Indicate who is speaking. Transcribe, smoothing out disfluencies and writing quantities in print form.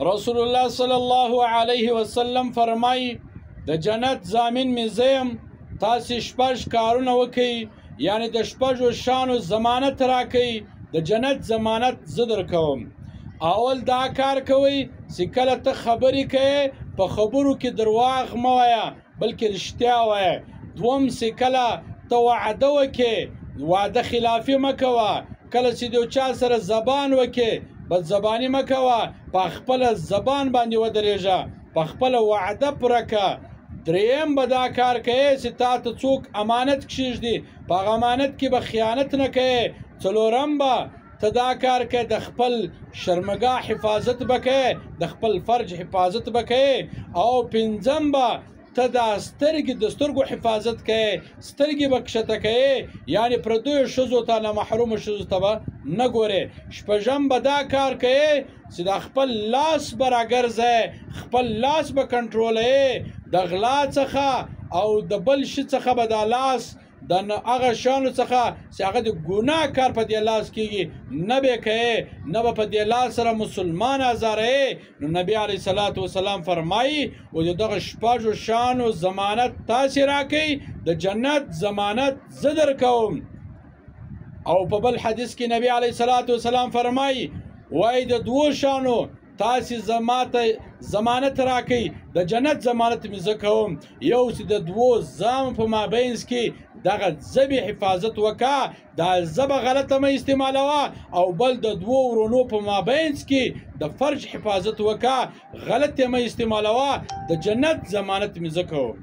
Speaker 1: رسول الله صلی الله علیه وسلم فرمای د جنت ضامن می زیم تاسې شپږ کارونه وکئ یعنی د شپږو شانو ضمانت راکئ د جنت ضمانت زه درکوم. اول دا کار کوئ چې کله ته خبرې کوې په خبرو کې درواغ مه وایه بلکې رښتیا وایه. دوم چې کله ته وعده وکې وعده خلافي مه کوه. کله چې د یو چا سره زبان وکې بدزباني مه کوه. په خپله زبان باندې ودرېږه، په خپله وعده پوره کړه. دریم به دا کار کوې چې تا ته څوک امانت کښېږدي په هغه امانت کې به خیانت نه کوې. څلورم به ته دا کار کوې د خپل شرمګاه حفاظت به کوې، د خپل فرج حفاظت به کوې. او پنځم به ته دا سترګې د سترګو حفاظت کوې، سترګې به کښته کوې یعنې پردیو ښځو ته نامحرومو ښځو ته به نه ګورې. شپږم به دا کار کوې چې د خپل لاس به راګرځې، خپل لاس به کنټرولوې د غلا څخه او د بل شي څخه به دا لاس د هغه شیانو څخه چې هغه د ګناه کار په دې لاس کېږي نه به یې کوې، نه به په دې لاس سره مسلمان ازاروې. نو نبي علیه صلات وسلام فرمایي و د دغه شپږو شیانو ضمانت تاسې راکئ د جنت ضمانت زه درکوم. او په بل حدیث کې نبي علیه صلات وسلام فرمایي وایي د دوو شیانو تاسې زماته ضمانت راکئ د جنت ضمانت مې زه کوم. یو چې د دوو زامو په مابینځ کې دغه ژبې حفاظت وکړه، دا ژبه غلطه مه استعمالوه. او بل د دوو ورونو په مابینځ کې د فرج حفاظت وکړه، غلط یې مه استعمالوه. د جنت ضمانت مې زه کوم.